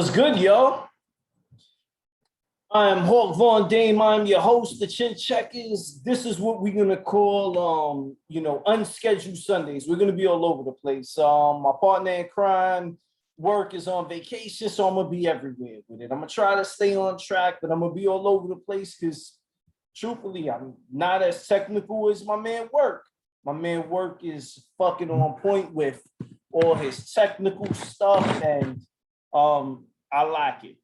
What's good, yo? I'm Hawk Von Dame. I'm your host, the Chin Checkers. This is what we're gonna call, unscheduled Sundays. We're gonna be all over the place. My partner in crime, work is on vacation, so I'm gonna be everywhere with it. I'm gonna try to stay on track, but I'm gonna be all over the place because, truthfully, I'm not as technical as my man Work. My man Work is fucking on point with all his technical stuff, and I like it.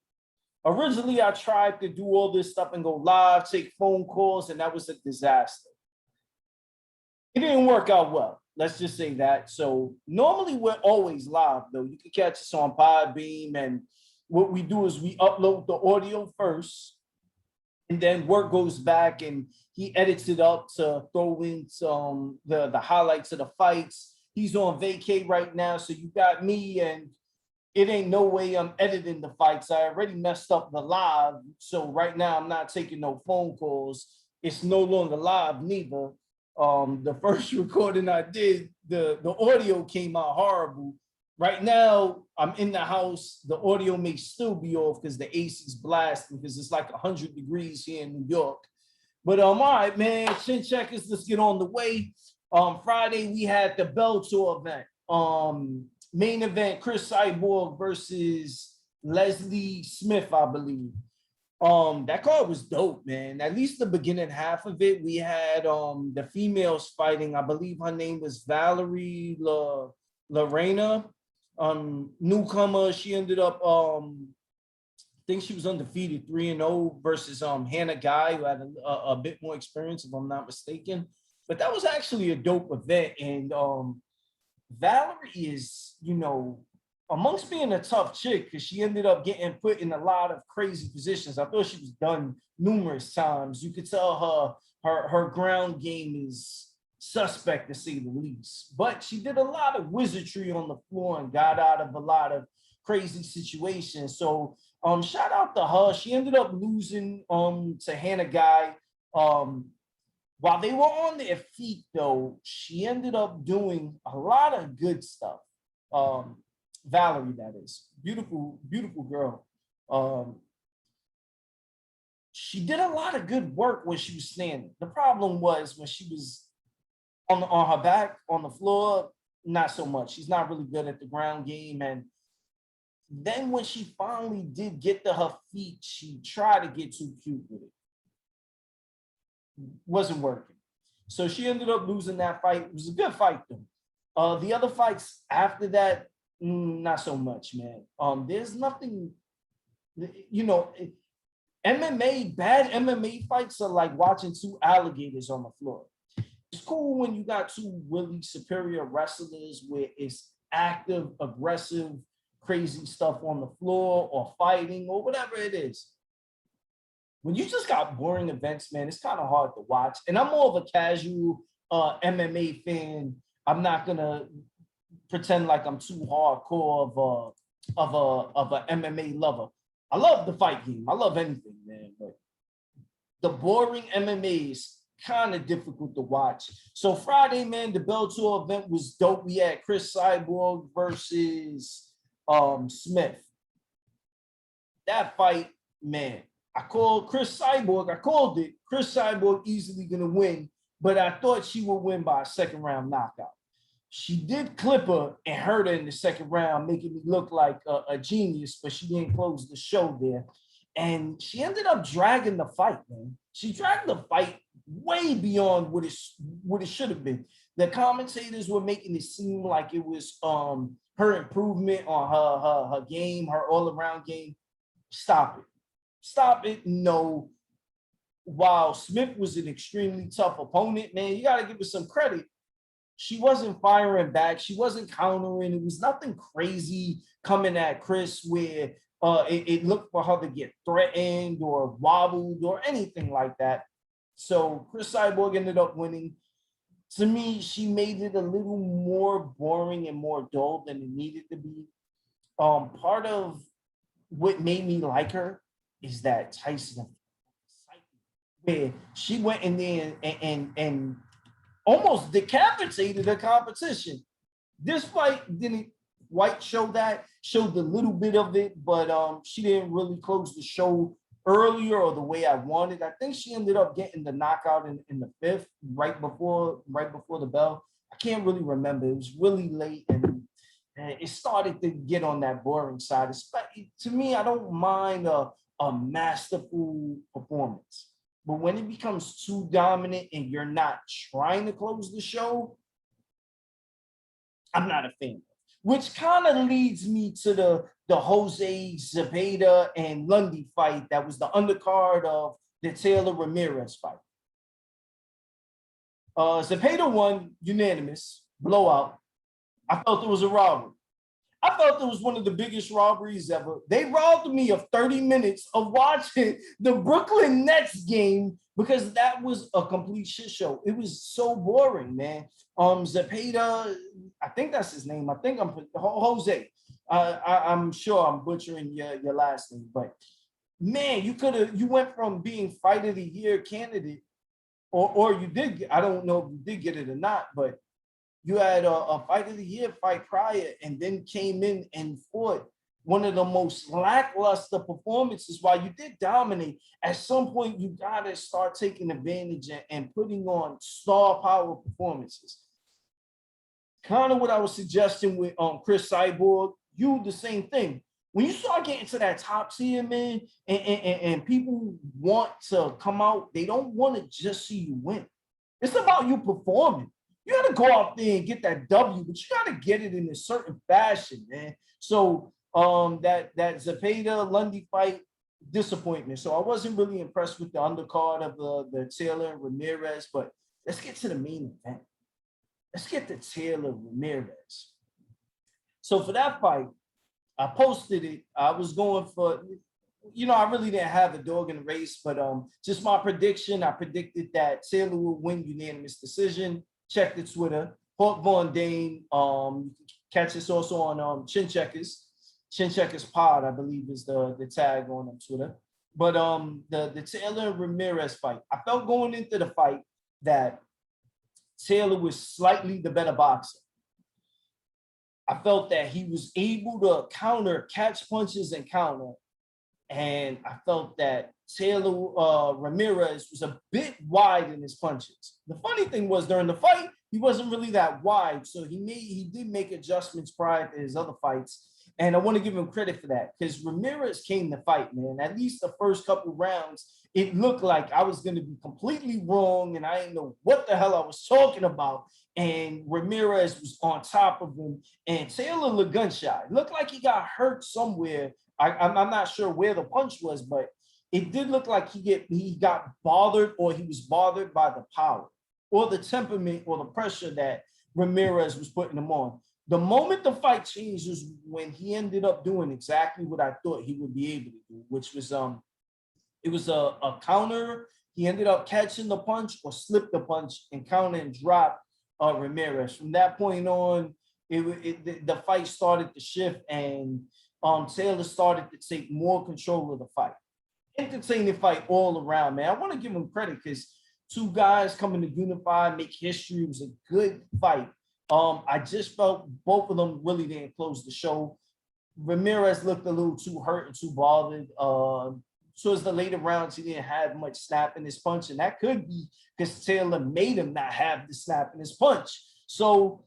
Originally, I tried to do all this stuff and go live, take phone calls, and that was a disaster. It didn't work out well. Let's just say that. So normally we're always live, though. You can catch us on Podbeam, and what we do is we upload the audio first, and then Work goes back and he edits it up to throw in some the highlights of the fights. He's on vacay right now, so you got me, and it ain't no way I'm editing the fights. I already messed up the live. So right now I'm not taking no phone calls. It's no longer live neither. The first recording I did, the audio came out horrible. Right now I'm in the house. The audio may still be off because the AC is blasting because it's like 100 degrees here in New York. But all right, man, Chin Checkers, let's get on the way. Friday we had the Bellator event. Main event, Chris Cyborg versus Leslie Smith, I believe. That card was dope, man. At least the beginning half of it, we had the females fighting. I believe her name was Valerie Lorena. Newcomer. She ended up I think she was undefeated 3-0 versus Hannah Guy, who had a bit more experience, if I'm not mistaken. But that was actually a dope event, and Valerie is, amongst being a tough chick, because she ended up getting put in a lot of crazy positions. I thought she was done numerous times. You could tell her ground game is suspect, to say the least. But she did a lot of wizardry on the floor and got out of a lot of crazy situations. So shout out to her. She ended up losing to Hannah Guy. While they were on their feet, though, she ended up doing a lot of good stuff. Valerie, that is. Beautiful, beautiful girl. She did a lot of good work when she was standing. The problem was when she was on her back, on the floor, not so much. She's not really good at the ground game. And then when she finally did get to her feet, she tried to get too cute with it. Wasn't working. So she ended up losing that fight. It was a good fight, though. The other fights after that, not so much, man. There's nothing, MMA, bad MMA fights are like watching two alligators on the floor. It's cool when you got two really superior wrestlers where it's active, aggressive, crazy stuff on the floor or fighting or whatever it is. When you just got boring events, man, it's kind of hard to watch. And I'm more of a casual MMA fan. I'm not gonna pretend like I'm too hardcore of a MMA lover. I love the fight game. I love anything, man. But the boring MMA is kind of difficult to watch. So Friday, man, the Bellator event was dope. We had Chris Cyborg versus Smith. That fight, man. I called Chris Cyborg. I called it. Chris Cyborg easily going to win, but I thought she would win by a second round knockout. She did clip her and hurt her in the second round, making me look like a genius, but she didn't close the show there. And she ended up dragging the fight, man. She dragged the fight way beyond what it should have been. The commentators were making it seem like it was her improvement on her game, her all-around game. Stop it. Stop it. No. While Smith was an extremely tough opponent, man, you got to give her some credit. She wasn't firing back. She wasn't countering. It was nothing crazy coming at Chris where it looked for her to get threatened or wobbled or anything like that. So Chris Cyborg ended up winning. To me, she made it a little more boring and more dull than it needed to be. Part of what made me like her is that Tyson, where she went in there and almost decapitated the competition. This fight didn't White showed a little bit of it, but she didn't really close the show earlier or the way I wanted. I think she ended up getting the knockout in the fifth, right before the bell. I can't really remember. It was really late, and it started to get on that boring side. To me, I don't mind a masterful performance, but when it becomes too dominant and you're not trying to close the show, I'm not a fan. Which kind of leads me to the Jose Zepeda and Lundy fight that was the undercard of the Taylor Ramirez fight. Zepeda won unanimous blowout. I felt it was a robbery. I felt it was one of the biggest robberies ever. They robbed me of 30 minutes of watching the Brooklyn Nets game because that was a complete shit show. It was so boring, man. Zepeda, I think that's his name. I think I'm Jose. I'm sure I'm butchering your last name, but man, you went from being fight of the year candidate, or you did. I don't know if you did get it or not, but you had a fight of the year fight prior, and then came in and fought one of the most lackluster performances. While you did dominate, at some point you gotta start taking advantage and putting on star power performances. Kind of what I was suggesting with Chris Cyborg. You the same thing. When you start getting to that top tier, man, and people want to come out, they don't want to just see you win. It's about you performing. You got to go out there and get that W, but you got to get it in a certain fashion, man. So that Zepeda Lundy fight, disappointment. So I wasn't really impressed with the undercard of the Taylor and Ramirez, but let's get to the main event. Let's get to Taylor Ramirez. So for that fight, I posted it. I was going for, I really didn't have a dog in the race, but just my prediction. I predicted that Taylor would win unanimous decision. Check the Twitter. Hawk Von Dane. Catch us also on Chin Checkers. Chin Checkers Pod, I believe, is the tag on Twitter. But the Taylor Ramirez fight, I felt going into the fight that Taylor was slightly the better boxer. I felt that he was able to catch punches and counter. And I felt that Taylor Ramirez was a bit wide in his punches. The funny thing was, during the fight, he wasn't really that wide. So he did make adjustments prior to his other fights. And I want to give him credit for that, because Ramirez came to fight, man. At least the first couple rounds, it looked like I was going to be completely wrong and I didn't know what the hell I was talking about. And Ramirez was on top of him. And Taylor looked gun-shy. It looked like he got hurt somewhere. I'm not sure where the punch was, but it did look like he got bothered, or he was bothered by the power or the temperament or the pressure that Ramirez was putting him on. The moment the fight changed was when he ended up doing exactly what I thought he would be able to do, which was it was a counter. He ended up catching the punch or slipped the punch and counter and dropped Ramirez. From that point on, the fight started to shift, and Taylor started to take more control of the fight. Entertaining fight all around, man. I want to give him credit because two guys coming to unify, make history. It was a good fight. I just felt both of them really didn't close the show. Ramirez looked a little too hurt and too bothered. Towards the later rounds, he didn't have much snap in his punch, and that could be because Taylor made him not have the snap in his punch. So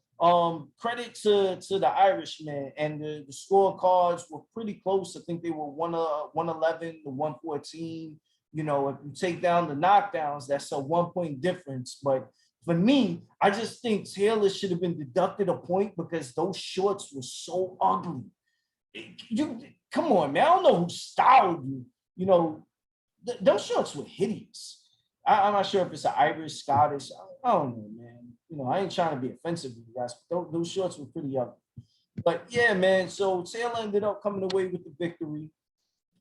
credit to the Irishman, and the scorecards were pretty close. I think they were 111 to 114. If you take down the knockdowns, that's a 1-point difference. But for me, I just think Taylor should have been deducted a point because those shorts were so ugly. Come on, man. I don't know who styled you. Those shorts were hideous. I'm not sure if it's an Irish, Scottish. I don't know, man. I ain't trying to be offensive to you guys, but those shorts were pretty ugly. But yeah, man. So Taylor ended up coming away with the victory.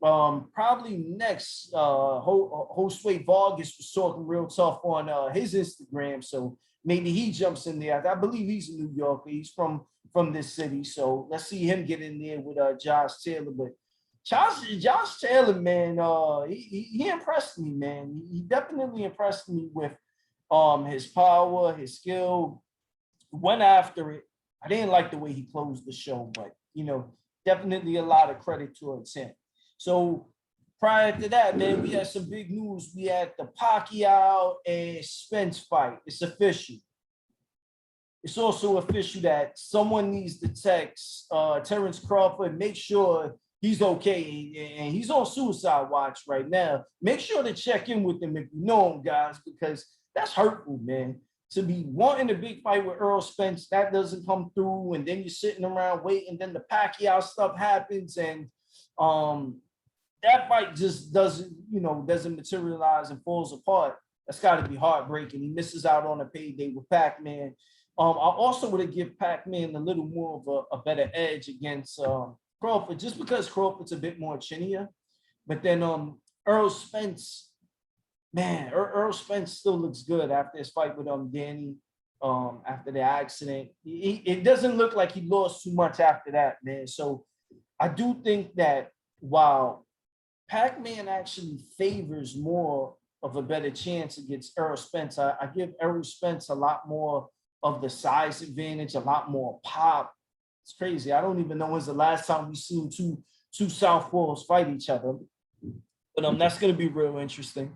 Probably next, Josue Vargas was talking real tough on his Instagram, so maybe he jumps in there. I believe he's a New Yorker. He's from this city, so let's see him get in there with Josh Taylor. But Josh Taylor, man, he impressed me, man. He definitely impressed me with his power, his skill. Went after it. I didn't like the way he closed the show, but definitely a lot of credit towards him. So prior to that, man, we had some big news. We had the Pacquiao and Spence fight. It's official. It's also official that someone needs to text Terrence Crawford, make sure he's okay, and he's on suicide watch right now. Make sure to check in with him if you know him, guys, because that's hurtful, man. To be wanting a big fight with Earl Spence, that doesn't come through, and then you're sitting around waiting, then the Pacquiao stuff happens, and that fight just doesn't materialize and falls apart. That's got to be heartbreaking. He misses out on a payday with Pac-Man. I also would have given Pac-Man a little more of a better edge against Crawford, just because Crawford's a bit more chinier. But then Earl Spence, man, Earl Spence still looks good after his fight with Danny after the accident. It doesn't look like he lost too much after that, man. So I do think that while Pac-Man actually favors more of a better chance against Earl Spence, I give Earl Spence a lot more of the size advantage, a lot more pop. It's crazy. I don't even know when's the last time we've seen two southpaws fight each other. But that's going to be real interesting.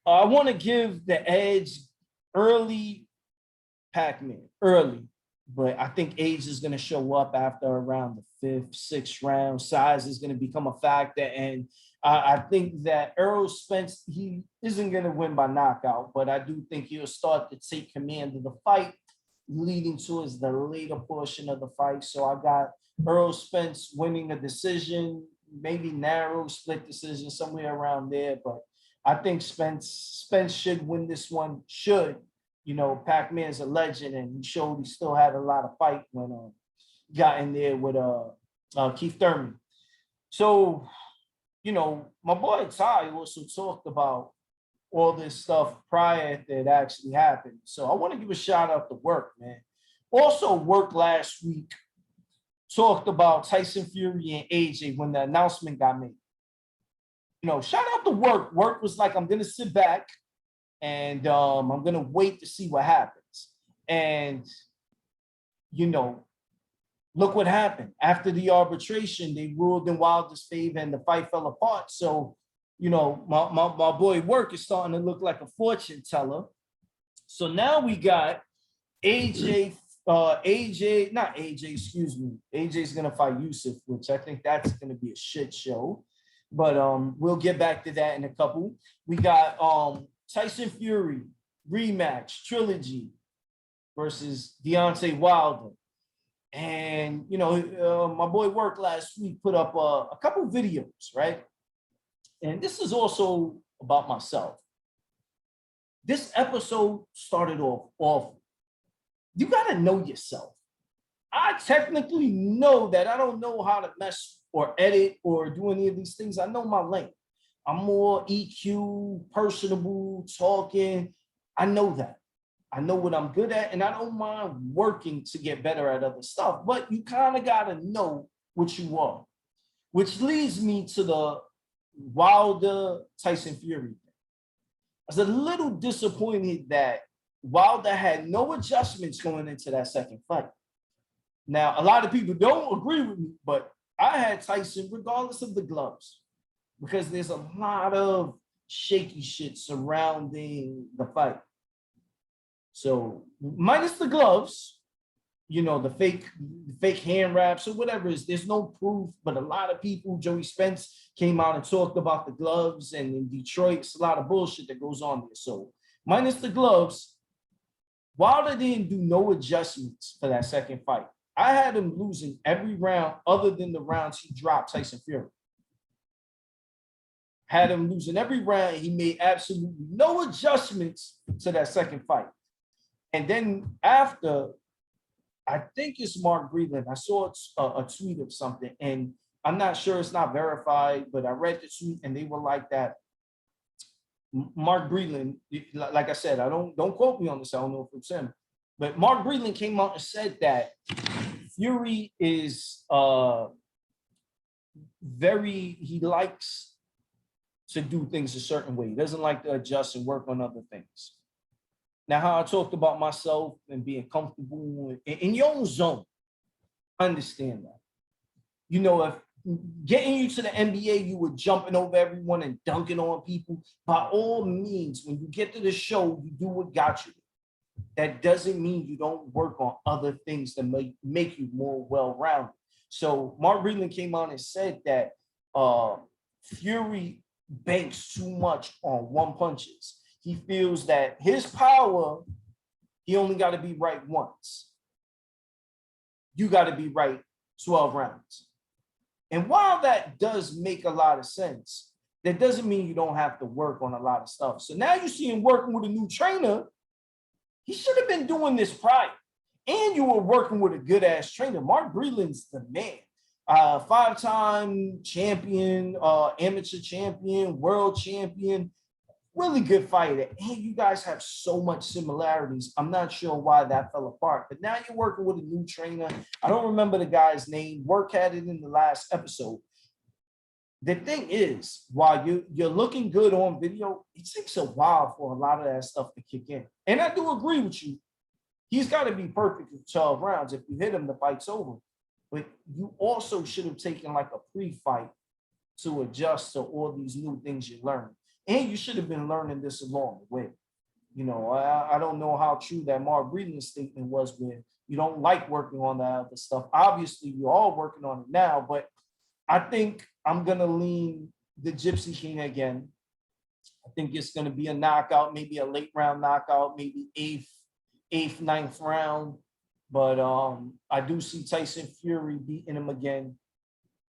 I want to give the edge early Pac-Man, early. But I think age is going to show up after around the 5th, 6th round. Size is going to become a factor. And I think that Earl Spence, he isn't going to win by knockout, but I do think he'll start to take command of the fight, leading towards the later portion of the fight. So I got Earl Spence winning a decision, maybe narrow split decision, somewhere around there. But I think Spence should win this one. Pac-Man's a legend, and he showed he still had a lot of fight when he got in there with Keith Thurman. So, my boy Ty also talked about all this stuff prior that it actually happened. So I want to give a shout out to Work, man. Also, Work last week talked about Tyson Fury and AJ when the announcement got made. Shout out to Work. Work was like, I'm going to sit back and I'm going to wait to see what happens. And, look what happened. After the arbitration, they ruled in Wilder's favor and the fight fell apart. So, my boy Work is starting to look like a fortune teller. So now we got AJ's going to fight Yusuf, which I think that's going to be a shit show. But we'll get back to that in a couple. We got Tyson Fury rematch trilogy versus Deontay Wilder. And, my boy Work last week put up a couple videos, right? And this is also about myself. This episode started off awful. You got to know yourself. I technically know that I don't know how to mess or edit or do any of these things. I know my lane. I'm more EQ, personable, talking. I know that. I know what I'm good at, and I don't mind working to get better at other stuff. But you kind of got to know what you are, which leads me to the Wilder Tyson Fury thing. I was a little disappointed that Wilder had no adjustments going into that second fight. Now, a lot of people don't agree with me, but I had Tyson regardless of the gloves, because there's a lot of shaky shit surrounding the fight. So minus the gloves, the fake hand wraps or whatever is, there's no proof, but a lot of people, Joey Spence came out and talked about the gloves, and in Detroit, it's a lot of bullshit that goes on there. So minus the gloves, Wilder didn't do no adjustments for that second fight. I had him losing every round other than the rounds he dropped Tyson Fury. Had him losing every round. He made absolutely no adjustments to that second fight. And then after, I think it's Mark Breland. I saw a tweet of something, and I'm not sure, it's not verified, but I read the tweet and they were like that. Mark Breland, like I said, don't quote me on this. I don't know if it's him, but Mark Breland came out and said that Fury is he likes to do things a certain way. He doesn't like to adjust and work on other things. Now, how I talked about myself and being comfortable in your own zone, I understand that. You know, if getting you to the NBA, you were jumping over everyone and dunking on people. By all means, when you get to the show, you do what got you. That doesn't mean you don't work on other things that make you more well-rounded. So Mark Breland came on and said that Fury banks too much on one punches. He feels that his power, he only got to be right once. You got to be right 12 rounds. And while that does make a lot of sense, that doesn't mean you don't have to work on a lot of stuff. So now you see him working with a new trainer. He should have been doing this prior. And you were working with a good-ass trainer. Mark Breland's the man. Five-time champion, amateur champion, world champion, really good fighter. And you guys have so much similarities. I'm not sure why that fell apart. But now you're working with a new trainer. I don't remember the guy's name. Work had it in the last episode. The thing is, while you're looking good on video, it takes a while for a lot of that stuff to kick in. And I do agree with you. He's got to be perfect for 12 rounds. If you hit him, the fight's over. But you also should have taken like a pre-fight to adjust to all these new things you learned. And you should have been learning this along the way. You know, I don't know how true that Mark Breland statement was when you don't like working on that other stuff. Obviously, you're all working on it now, but I think I'm going to lean the Gypsy King again. I think it's going to be a knockout, maybe a late round knockout, maybe eighth, ninth round. But I do see Tyson Fury beating him again.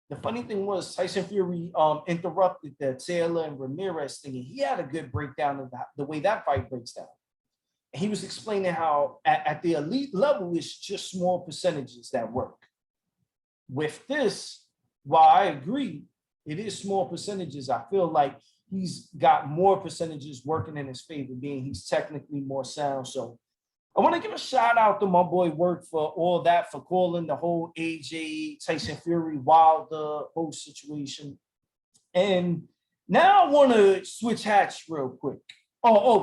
The funny thing was Tyson Fury interrupted the Taylor and Ramirez thing, and he had a good breakdown of the way that fight breaks down. And he was explaining how at the elite level, it's just small percentages that work. With this, while I agree, it is small percentages. I feel like he's got more percentages working in his favor, being he's technically more sound. So I want to give a shout out to my boy Work for all that, for calling the whole AJ Tyson Fury Wilder whole situation. And now I want to switch hats real quick.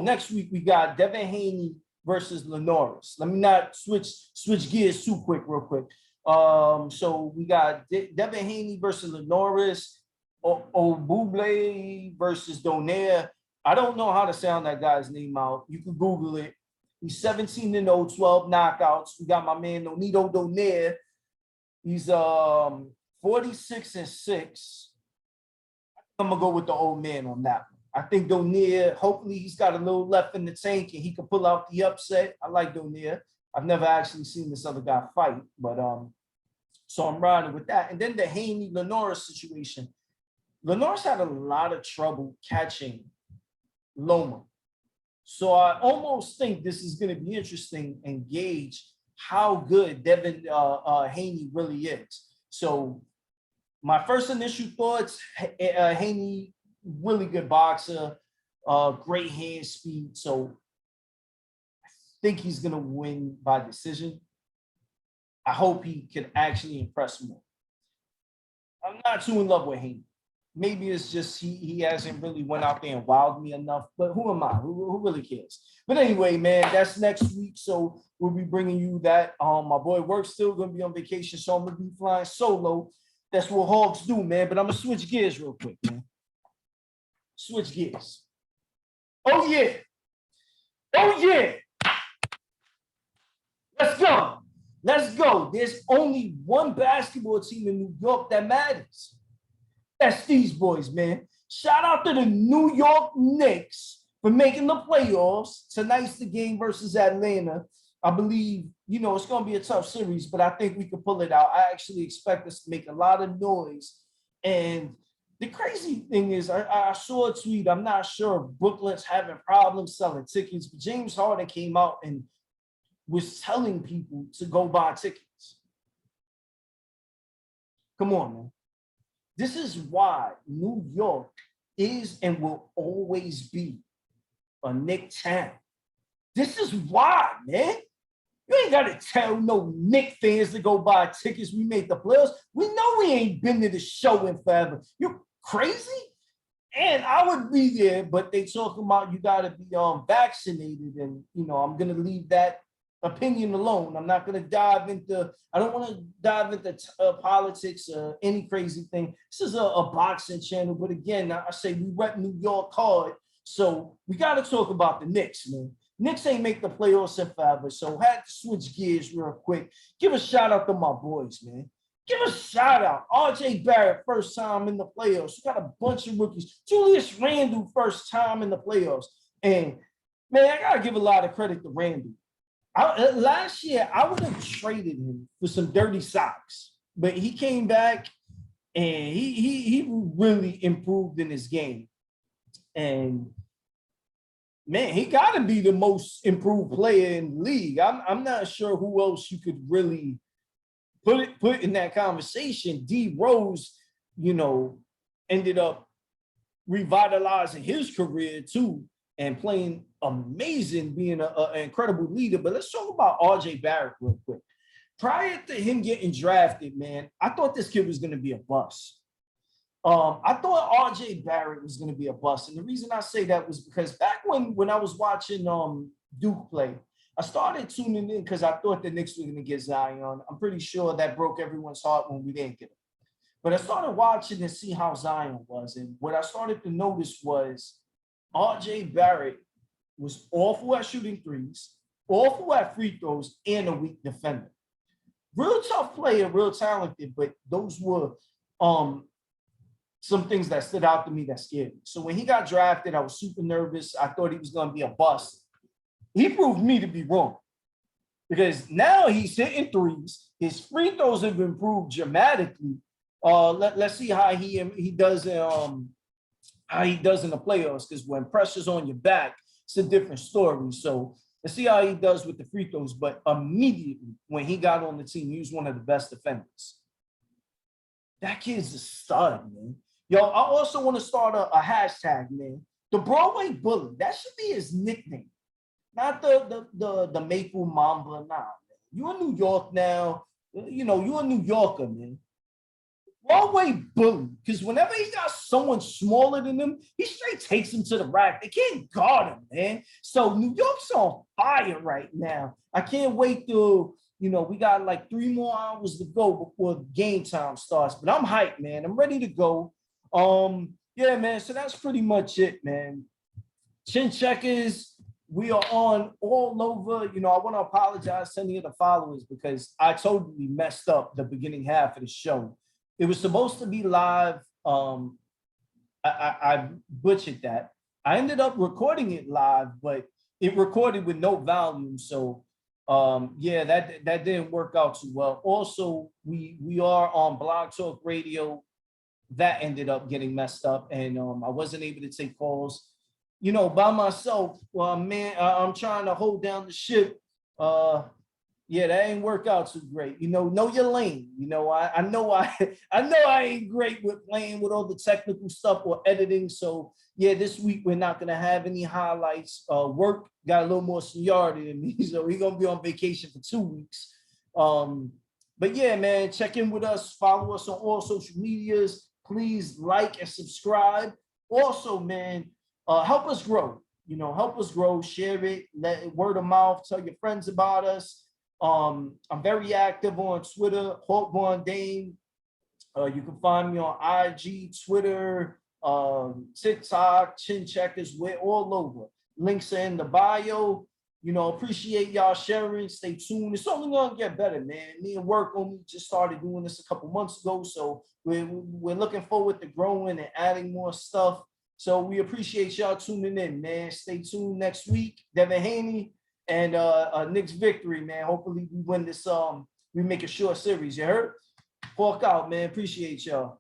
Next week we got Devin Haney versus Linares. Let me not switch gears too quick, real quick. So we got Devin Haney versus Linares, Obuble versus Donaire. I don't know how to sound that guy's name out. You can Google it. He's 17-0, 12 knockouts. We got my man Nonito Donaire. He's 46-6. I'm gonna go with the old man on that one. I think Donaire, hopefully he's got a little left in the tank and he can pull out the upset. I like Donaire. I've never actually seen this other guy fight, but so I'm riding with that. And then the Haney Linares situation. Linares had a lot of trouble catching Loma. So I almost think this is going to be interesting and gauge how good Devin Haney really is. So my first initial thoughts, Haney, really good boxer, great hand speed. So I think he's going to win by decision. I hope he can actually impress more. I'm not too in love with Haney. Maybe it's just he hasn't really went out there and wowed me enough, but who am I? Who really cares? But anyway, man, that's next week, so we'll be bringing you that. My boy Work's still going to be on vacation, so I'm going to be flying solo. That's what hogs do, man, but I'm going to switch gears real quick, man. Switch gears. Oh, yeah. Oh, yeah. Let's go. Let's go. There's only one basketball team in New York that matters. That's these boys, man. Shout out to the New York Knicks for making the playoffs. Tonight's the game versus Atlanta. I believe, it's going to be a tough series, but I think we can pull it out. I actually expect us to make a lot of noise. And the crazy thing is, I saw a tweet. I'm not sure if Brooklyn's having problems selling tickets, but James Harden came out and was telling people to go buy tickets. Come on, man. This is why New York is and will always be a Knick town. This is why, man. You ain't got to tell no Knick fans to go buy tickets. We made the playoffs. We know we ain't been to the show in forever. You crazy? And I would be there, but they talking about you got to be vaccinated. And, I'm going to leave that opinion alone. I'm not going to dive into, I don't want to dive into politics or any crazy thing. This is a boxing channel. But again, I say we rep New York hard. So we got to talk about the Knicks, man. Knicks ain't make the playoffs in forever. So had to switch gears real quick. Give a shout out to my boys, man. Give a shout out. RJ Barrett, first time in the playoffs. You got a bunch of rookies. Julius Randle, first time in the playoffs. And man, I got to give a lot of credit to Randle. Last year, I would have traded him for some dirty socks, but he came back and he really improved in his game. And man, he got to be the most improved player in the league. I'm not sure who else you could really put in that conversation. D Rose, ended up revitalizing his career too and playing amazing, being an incredible leader. But let's talk about RJ Barrett real quick. Prior to him getting drafted, man, I thought this kid was going to be a bust. I thought RJ Barrett was going to be a bust. And the reason I say that was because back when I was watching Duke play, I started tuning in because I thought the Knicks were going to get Zion. I'm pretty sure that broke everyone's heart when we didn't get him. But I started watching to see how Zion was. And what I started to notice was RJ Barrett was awful at shooting threes, awful at free throws, and a weak defender. Real tough player, real talented, but those were some things that stood out to me that scared me. So when he got drafted, I was super nervous. I thought he was going to be a bust. He proved me to be wrong because now he's hitting threes. His free throws have improved dramatically. Let's see how he does how he does in the playoffs, because when pressure's on your back, it's a different story. So let's see how he does with the free throws. But immediately when he got on the team, he was one of the best defenders. That kid's a stud, man. Yo, I also want to start a hashtag, man. The Broadway Bully. That should be his nickname. Not the Maple Mamba. Nah, man. You're in New York now. You're a New Yorker, man. Broadway Bully. Because whenever he got someone smaller than him, he straight takes him to the rack. They can't guard him, man. So New York's on fire right now. I can't wait till, we got like 3 more hours to go before game time starts. But I'm hyped, man. I'm ready to go. Yeah, man. So that's pretty much it, man. Chin Checkers, we are on all over. I want to apologize to any of the followers because I totally messed up the beginning half of the show. It was supposed to be live. I butchered that. I ended up recording it live, but it recorded with no volume. So yeah, that didn't work out too well. Also, we are on Blog Talk Radio. That ended up getting messed up, and I wasn't able to take calls, by myself. Well, man, I'm trying to hold down the ship. Yeah, that ain't work out too great. Know your lane. I know I ain't great with playing with all the technical stuff or editing. So yeah, this week we're not gonna have any highlights. Work got a little more seniority than me, so we're gonna be on vacation for 2 weeks. But yeah, man, check in with us. Follow us on all social medias. Please like and subscribe. Also, man, help us grow. Help us grow. Share it. Let it word of mouth. Tell your friends about us. I'm very active on Twitter, Hawkborn Dame. You can find me on IG, Twitter, TikTok, Chin Checkers. We're all over. Links are in the bio. Appreciate y'all sharing. Stay tuned. It's only gonna get better, man. Me and Work only just started doing this a couple months ago, so we're looking forward to growing and adding more stuff. So we appreciate y'all tuning in, man. Stay tuned next week. Devin Haney and Knicks victory, man. Hopefully we win this. We make a short series. You heard? Walk out, man. Appreciate y'all.